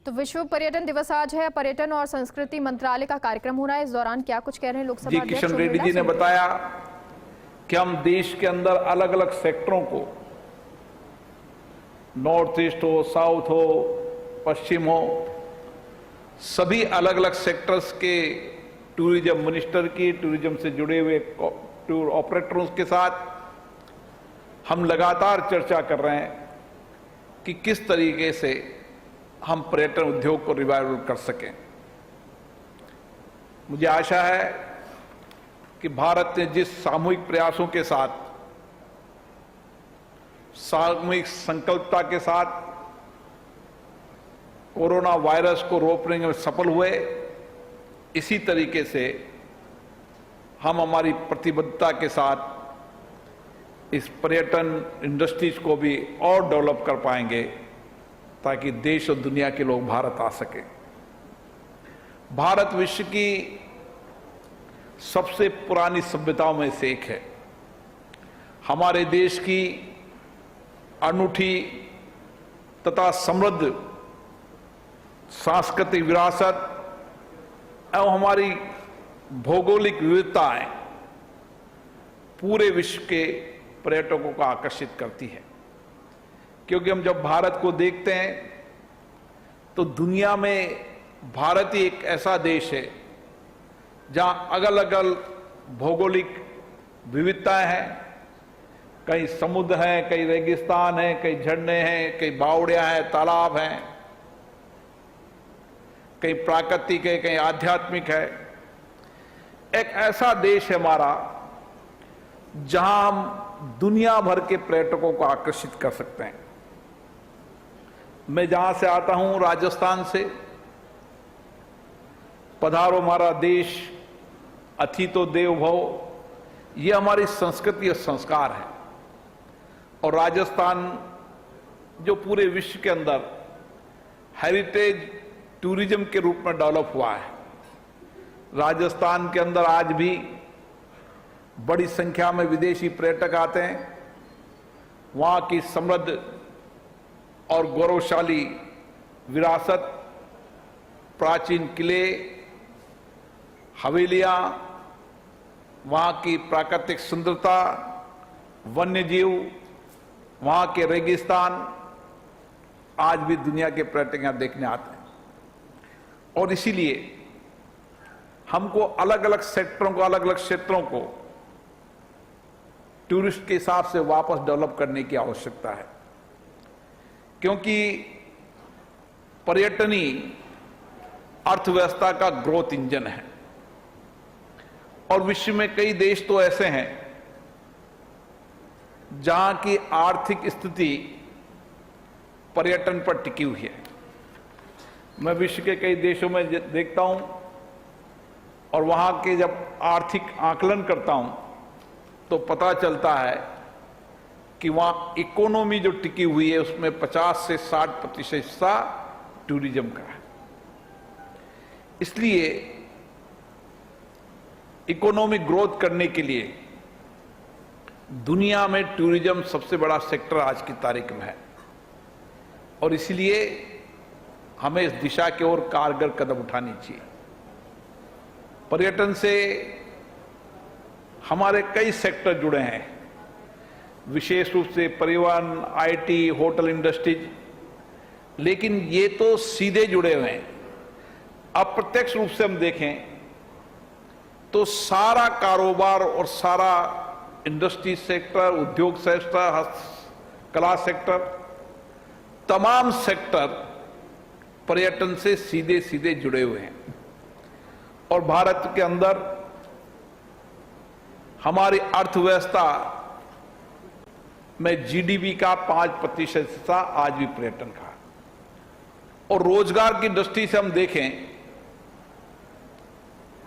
तो विश्व पर्यटन दिवस आज है। पर्यटन और संस्कृति मंत्रालय का कार्यक्रम हो रहा है। इस दौरान क्या कुछ कह रहे हैं लोकसभा अध्यक्ष? किशन रेड्डी जी ने बताया कि हम देश के अंदर अलग अलग सेक्टरों को, नॉर्थ ईस्ट हो, साउथ हो, पश्चिम हो, सभी अलग अलग सेक्टर्स के टूरिज्म मिनिस्टर की, टूरिज्म से जुड़े हुए टूर ऑपरेटरों के साथ हम लगातार चर्चा कर रहे हैं कि किस तरीके से हम पर्यटन उद्योग को रिवाइवल कर सकें। मुझे आशा है कि भारत ने जिस सामूहिक प्रयासों के साथ, सामूहिक संकल्पता के साथ कोरोना वायरस को रोकने में सफल हुए, इसी तरीके से हम हमारी प्रतिबद्धता के साथ इस पर्यटन इंडस्ट्रीज को भी और डेवलप कर पाएंगे ताकि देश और दुनिया के लोग भारत आ सके। भारत विश्व की सबसे पुरानी सभ्यताओं में से एक है। हमारे देश की अनूठी तथा समृद्ध सांस्कृतिक विरासत एवं हमारी भौगोलिक विविधताएं पूरे विश्व के पर्यटकों को आकर्षित करती है, क्योंकि हम जब भारत को देखते हैं तो दुनिया में भारत ही एक ऐसा देश है जहां अलग अलग भौगोलिक विविधताएं हैं। कहीं समुद्र हैं, कहीं रेगिस्तान हैं, कहीं झरने हैं, कहीं बावड़ियां हैं, तालाब हैं, कहीं प्राकृतिक है, कहीं आध्यात्मिक है। एक ऐसा देश है हमारा जहां हम दुनिया भर के पर्यटकों को आकर्षित कर सकते हैं। मैं जहां से आता हूं, राजस्थान से, पधारो हमारा देश, अतिथि देवो भव, ये हमारी संस्कृति और संस्कार है। और राजस्थान जो पूरे विश्व के अंदर हेरिटेज टूरिज्म के रूप में डेवलप हुआ है। राजस्थान के अंदर आज भी बड़ी संख्या में विदेशी पर्यटक आते हैं। वहां की समृद्ध और गौरवशाली विरासत, प्राचीन किले, हवेलियां, वहां की प्राकृतिक सुंदरता, वन्यजीव, वहां के रेगिस्तान, आज भी दुनिया के पर्यटक यहां देखने आते हैं। और इसीलिए हमको अलग अलग सेक्टरों को, अलग अलग क्षेत्रों को टूरिस्ट के हिसाब से वापस डेवलप करने की आवश्यकता है, क्योंकि पर्यटन ही अर्थव्यवस्था का ग्रोथ इंजन है। और विश्व में कई देश तो ऐसे हैं जहां की आर्थिक स्थिति पर्यटन पर टिकी हुई है। मैं विश्व के कई देशों में देखता हूं और वहां के जब आर्थिक आकलन करता हूं तो पता चलता है कि वहां इकोनॉमी जो टिकी हुई है उसमें 50 से 60% हिस्सा टूरिज्म का है। इसलिए इकोनॉमिक ग्रोथ करने के लिए दुनिया में टूरिज्म सबसे बड़ा सेक्टर आज की तारीख में है। और इसलिए हमें इस दिशा की ओर कारगर कदम उठानी चाहिए। पर्यटन से हमारे कई सेक्टर जुड़े हैं, विशेष रूप से परिवहन, आईटी, होटल इंडस्ट्रीज, लेकिन ये तो सीधे जुड़े हुए हैं। अप्रत्यक्ष रूप से हम देखें तो सारा कारोबार और सारा इंडस्ट्री सेक्टर, उद्योग सेक्टर, हस्तकला सेक्टर, तमाम सेक्टर पर्यटन से सीधे सीधे जुड़े हुए हैं। और भारत के अंदर हमारी अर्थव्यवस्था में जीडीपी का 5% हिस्सा आज भी पर्यटन का है। और रोजगार की दृष्टि से हम देखें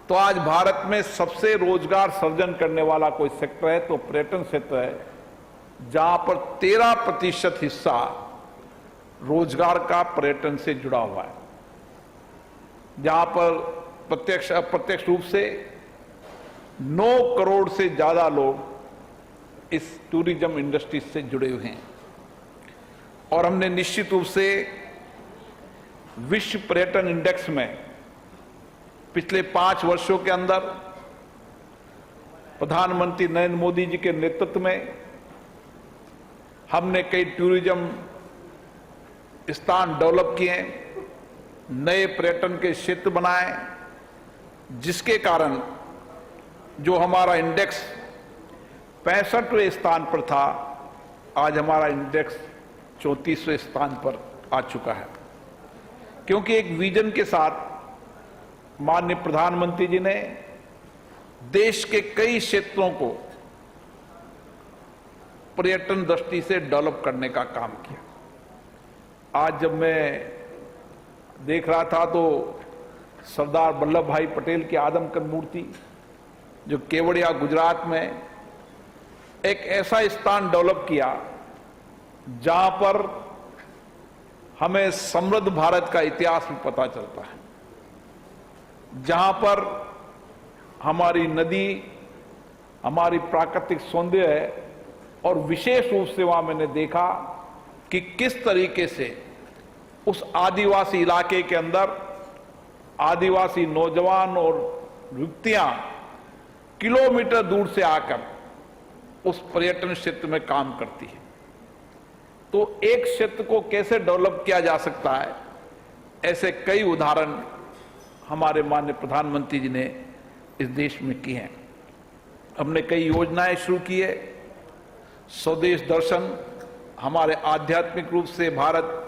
तो आज भारत में सबसे रोजगार सृजन करने वाला कोई सेक्टर है तो पर्यटन क्षेत्र है, जहां पर 13% हिस्सा रोजगार का पर्यटन से जुड़ा हुआ है, जहां पर प्रत्यक्ष अप्रत्यक्ष रूप से 9 करोड़ से ज्यादा लोग इस टूरिज्म इंडस्ट्री से जुड़े हुए हैं। और हमने निश्चित रूप से विश्व पर्यटन इंडेक्स में पिछले 5 वर्षों के अंदर प्रधानमंत्री नरेंद्र मोदी जी के नेतृत्व में हमने कई टूरिज्म स्थान डेवलप किए, नए पर्यटन के क्षेत्र बनाए, जिसके कारण जो हमारा इंडेक्स 65वें स्थान पर था, आज हमारा इंडेक्स 34वें स्थान पर आ चुका है। क्योंकि एक विजन के साथ माननीय प्रधानमंत्री जी ने देश के कई क्षेत्रों को पर्यटन दृष्टि से डेवलप करने का काम किया। आज जब मैं देख रहा था तो सरदार वल्लभ भाई पटेल की आदमकद मूर्ति जो केवड़िया गुजरात में एक ऐसा स्थान डेवलप किया जहां पर हमें समृद्ध भारत का इतिहास भी पता चलता है, जहां पर हमारी नदी, हमारी प्राकृतिक सौंदर्य है। और विशेष रूप से वहां मैंने देखा कि किस तरीके से उस आदिवासी इलाके के अंदर आदिवासी नौजवान और युवतियां किलोमीटर दूर से आकर उस पर्यटन क्षेत्र में काम करती है। तो एक क्षेत्र को कैसे डेवलप किया जा सकता है, ऐसे कई उदाहरण हमारे माननीय प्रधानमंत्री जी ने इस देश में किए हैं। हमने कई योजनाएं शुरू की है। स्वदेश दर्शन, हमारे आध्यात्मिक रूप से भारत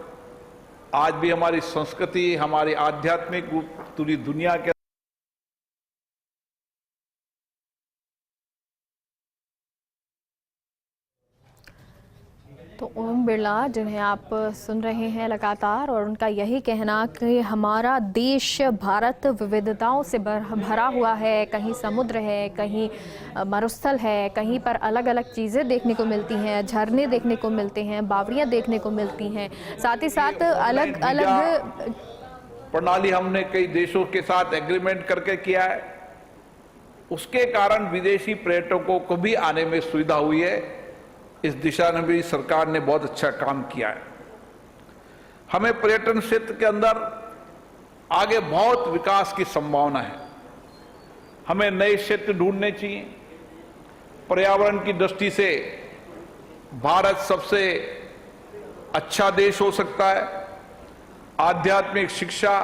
आज भी हमारी संस्कृति, हमारी आध्यात्मिक रूप पूरी दुनिया के तो ओम बिरला जिन्हें आप सुन रहे हैं लगातार, और उनका यही कहना कि हमारा देश भारत विविधताओं से भरा हुआ है। कहीं समुद्र है, कहीं मरुस्थल है, कहीं पर अलग अलग चीज़ें देखने को मिलती हैं, झरने देखने को मिलते हैं, बावड़ियाँ देखने को मिलती हैं। साथ ही साथ अलग अलग प्रणाली हमने कई देशों के साथ एग्रीमेंट करके किया है। उसके कारण विदेशी पर्यटकों को भी आने में सुविधा हुई है। इस दिशा में भी सरकार ने बहुत अच्छा काम किया है। हमें पर्यटन क्षेत्र के अंदर आगे बहुत विकास की संभावना है। हमें नए क्षेत्र ढूंढने चाहिए। पर्यावरण की दृष्टि से भारत सबसे अच्छा देश हो सकता है। आध्यात्मिक शिक्षा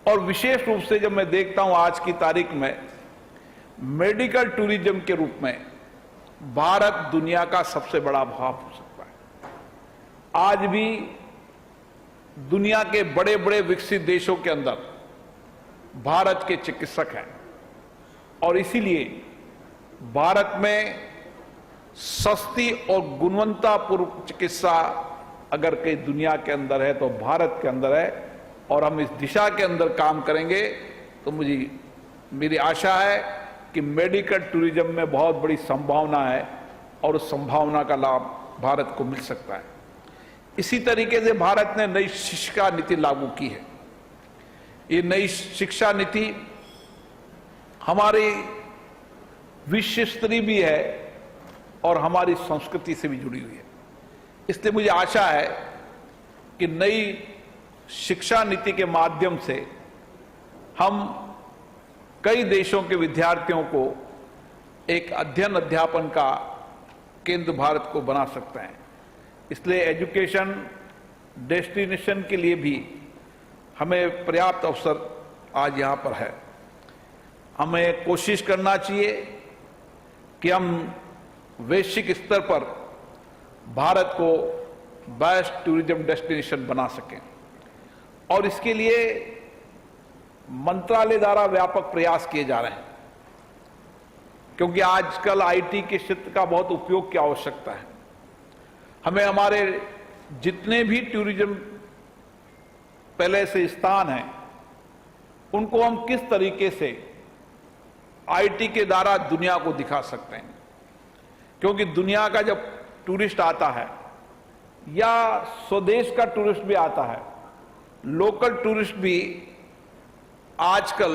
और विशेष रूप से जब मैं देखता हूं आज की तारीख में मेडिकल टूरिज्म के रूप में भारत दुनिया का सबसे बड़ा भाव हो सकता है। आज भी दुनिया के बड़े बड़े विकसित देशों के अंदर भारत के चिकित्सक हैं, और इसीलिए भारत में सस्ती और गुणवत्तापूर्ण चिकित्सा अगर कहीं दुनिया के अंदर है तो भारत के अंदर है। और हम इस दिशा के अंदर काम करेंगे तो मेरी आशा है कि मेडिकल टूरिज्म में बहुत बड़ी संभावना है और उस संभावना का लाभ भारत को मिल सकता है। इसी तरीके से भारत ने नई शिक्षा नीति लागू की है। ये नई शिक्षा नीति हमारी विश्व स्तरीय भी है और हमारी संस्कृति से भी जुड़ी हुई है। इसलिए मुझे आशा है कि नई शिक्षा नीति के माध्यम से हम कई देशों के विद्यार्थियों को एक अध्ययन अध्यापन का केंद्र भारत को बना सकते हैं। इसलिए एजुकेशन डेस्टिनेशन के लिए भी हमें पर्याप्त अवसर आज यहां पर है। हमें कोशिश करना चाहिए कि हम वैश्विक स्तर पर भारत को बेस्ट टूरिज्म डेस्टिनेशन बना सकें, और इसके लिए मंत्रालय द्वारा व्यापक प्रयास किए जा रहे हैं। क्योंकि आजकल आईटी के क्षेत्र का बहुत उपयोग की आवश्यकता है। हमें हमारे जितने भी टूरिज्म पहले से स्थान हैं उनको हम किस तरीके से आईटी के द्वारा दुनिया को दिखा सकते हैं। क्योंकि दुनिया का जब टूरिस्ट आता है या स्वदेश का टूरिस्ट भी आता है, लोकल टूरिस्ट भी आजकल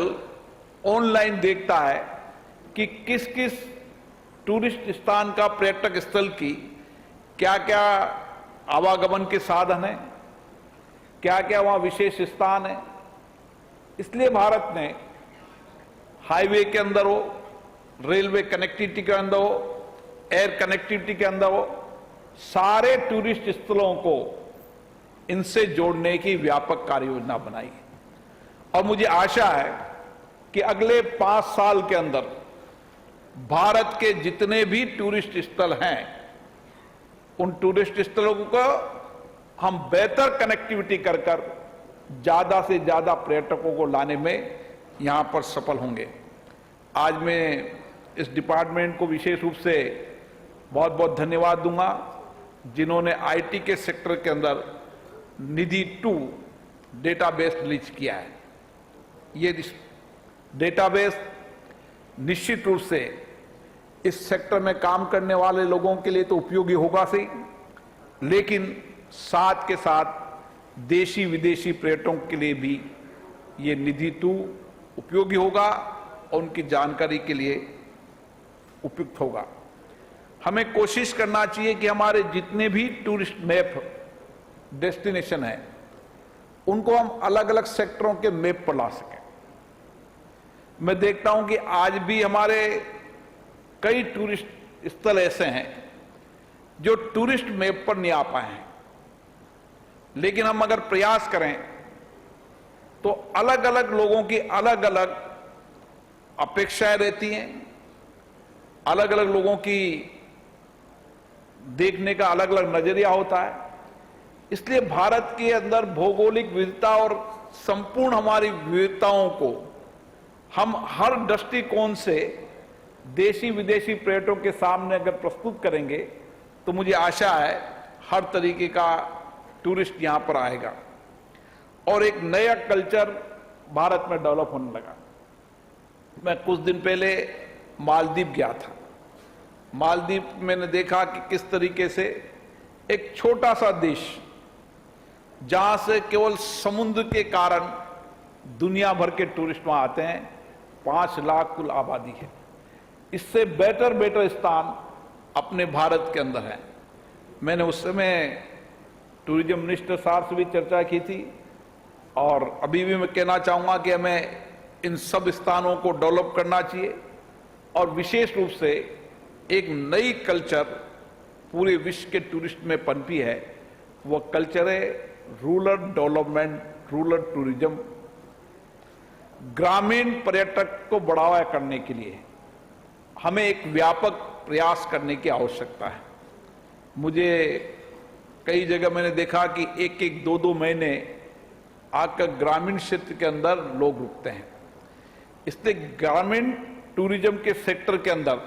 ऑनलाइन देखता है कि किस किस टूरिस्ट स्थान का, पर्यटक स्थल की क्या क्या आवागमन के साधन हैं, क्या क्या वहां विशेष स्थान है। इसलिए भारत ने हाईवे के अंदर हो, रेलवे कनेक्टिविटी के अंदर हो, एयर कनेक्टिविटी के अंदर हो, सारे टूरिस्ट स्थलों को इनसे जोड़ने की व्यापक कार्य योजना बनाई। और मुझे आशा है कि अगले 5 साल के अंदर भारत के जितने भी टूरिस्ट स्थल हैं, उन टूरिस्ट स्थलों को हम बेहतर कनेक्टिविटी कर ज्यादा से ज्यादा पर्यटकों को लाने में यहां पर सफल होंगे। आज मैं इस डिपार्टमेंट को विशेष रूप से बहुत बहुत धन्यवाद दूंगा, जिन्होंने आईटी के सेक्टर के अंदर निधि 2 डेटाबेस रिलीज किया है। ये डेटाबेस निश्चित रूप से इस सेक्टर में काम करने वाले लोगों के लिए तो उपयोगी होगा सही, लेकिन साथ के साथ देशी विदेशी पर्यटकों के लिए भी ये निधि 2 उपयोगी होगा और उनकी जानकारी के लिए उपयुक्त होगा। हमें कोशिश करना चाहिए कि हमारे जितने भी टूरिस्ट मैप डेस्टिनेशन है, उनको हम अलग अलग सेक्टरों के मैप पर ला सकें। मैं देखता हूं कि आज भी हमारे कई टूरिस्ट स्थल ऐसे हैं जो टूरिस्ट मैप पर नहीं आ पाए हैं, लेकिन हम अगर प्रयास करें तो अलग अलग लोगों की अलग अलग अपेक्षाएं रहती हैं, अलग अलग लोगों की देखने का अलग अलग नजरिया होता है। इसलिए भारत के अंदर भौगोलिक विविधता और संपूर्ण हमारी विविधताओं को हम हर दृष्टिकोण से देशी विदेशी पर्यटकों के सामने अगर प्रस्तुत करेंगे तो मुझे आशा है हर तरीके का टूरिस्ट यहां पर आएगा और एक नया कल्चर भारत में डेवलप होने लगा। मैं कुछ दिन पहले मालदीव गया था। मालदीव मैंने देखा कि किस तरीके से एक छोटा सा देश, जहां से केवल समुद्र के कारण दुनिया भर के टूरिस्ट वहां आते हैं, 5 लाख कुल आबादी है, इससे बेटर स्थान अपने भारत के अंदर है। मैंने उस समय टूरिज्म मिनिस्टर साहब से भी चर्चा की थी और अभी भी मैं कहना चाहूंगा कि हमें इन सब स्थानों को डेवलप करना चाहिए और विशेष रूप से एक नई कल्चर पूरे विश्व के टूरिस्ट में पनपी है। वो कल्चर है रूरल डेवलपमेंट, रूरल टूरिज्म। ग्रामीण पर्यटक को बढ़ावा करने के लिए हमें एक व्यापक प्रयास करने की आवश्यकता है। मुझे कई जगह मैंने देखा कि 1-1, 2-2 महीने आकर ग्रामीण क्षेत्र के अंदर लोग रुकते हैं। इसलिए ग्रामीण टूरिज्म के सेक्टर के अंदर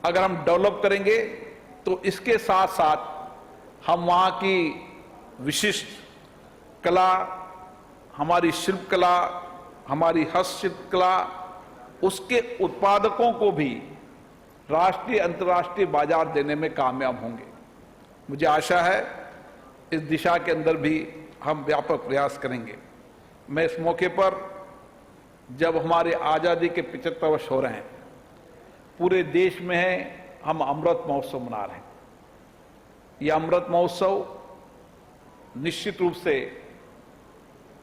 अगर हम डेवलप करेंगे तो इसके साथ साथ हम वहां की विशिष्ट कला, हमारी शिल्प कला, हमारी हस्तशिल्प कला, उसके उत्पादकों को भी राष्ट्रीय अंतर्राष्ट्रीय बाजार देने में कामयाब होंगे। मुझे आशा है इस दिशा के अंदर भी हम व्यापक प्रयास करेंगे। मैं इस मौके पर, जब हमारे आजादी के 75 वर्ष हो रहे हैं, पूरे देश में है, हम अमृत महोत्सव मना रहे हैं। यह अमृत महोत्सव निश्चित रूप से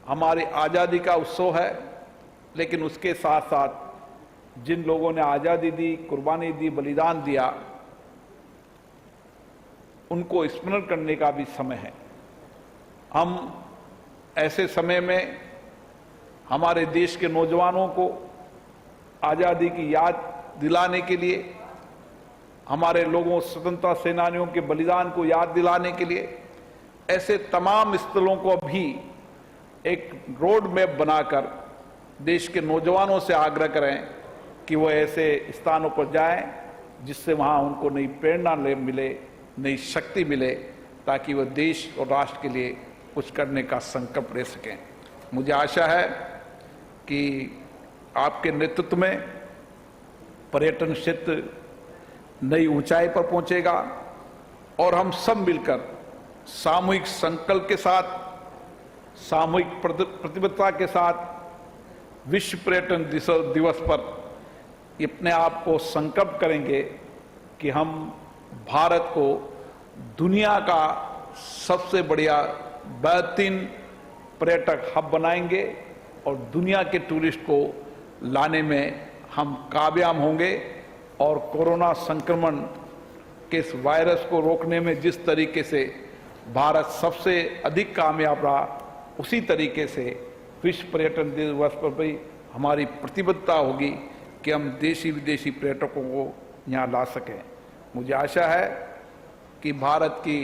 हमारी आजादी का उत्सव है, लेकिन उसके साथ साथ जिन लोगों ने आजादी दी, कुर्बानी दी, बलिदान दिया, उनको स्मरण करने का भी समय है। हम ऐसे समय में हमारे देश के नौजवानों को आजादी की याद दिलाने के लिए, हमारे लोगों, स्वतंत्रता सेनानियों के बलिदान को याद दिलाने के लिए ऐसे तमाम स्थलों को भी एक रोड मैप बनाकर देश के नौजवानों से आग्रह करें कि वो ऐसे स्थानों पर जाएं जिससे वहां उनको नई प्रेरणा मिले, नई शक्ति मिले, ताकि वो देश और राष्ट्र के लिए कुछ करने का संकल्प ले सकें। मुझे आशा है कि आपके नेतृत्व में पर्यटन क्षेत्र नई ऊंचाई पर पहुंचेगा और हम सब मिलकर सामूहिक संकल्प के साथ, सामूहिक प्रतिबद्धता के साथ विश्व पर्यटन दिवस पर अपने आप को संकल्प करेंगे कि हम भारत को दुनिया का सबसे बढ़िया बेहतरीन पर्यटक हब बनाएंगे और दुनिया के टूरिस्ट को लाने में हम कामयाब होंगे। और कोरोना संक्रमण के इस वायरस को रोकने में जिस तरीके से भारत सबसे अधिक कामयाब रहा, उसी तरीके से विश्व पर्यटन दिवस पर भी हमारी प्रतिबद्धता होगी कि हम देशी विदेशी पर्यटकों को यहाँ ला सकें। मुझे आशा है कि भारत की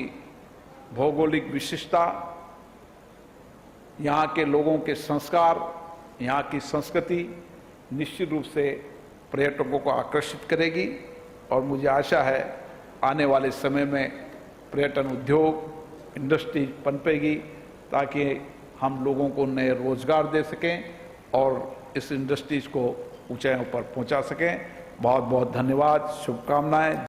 भौगोलिक विशिष्टता, यहाँ के लोगों के संस्कार, यहाँ की संस्कृति निश्चित रूप से पर्यटकों को आकर्षित करेगी। और मुझे आशा है आने वाले समय में पर्यटन उद्योग इंडस्ट्री पनपेगी ताकि हम लोगों को नए रोजगार दे सकें और इस इंडस्ट्रीज को ऊंचाइयों पर पहुंचा सकें। बहुत बहुत धन्यवाद, शुभकामनाएं।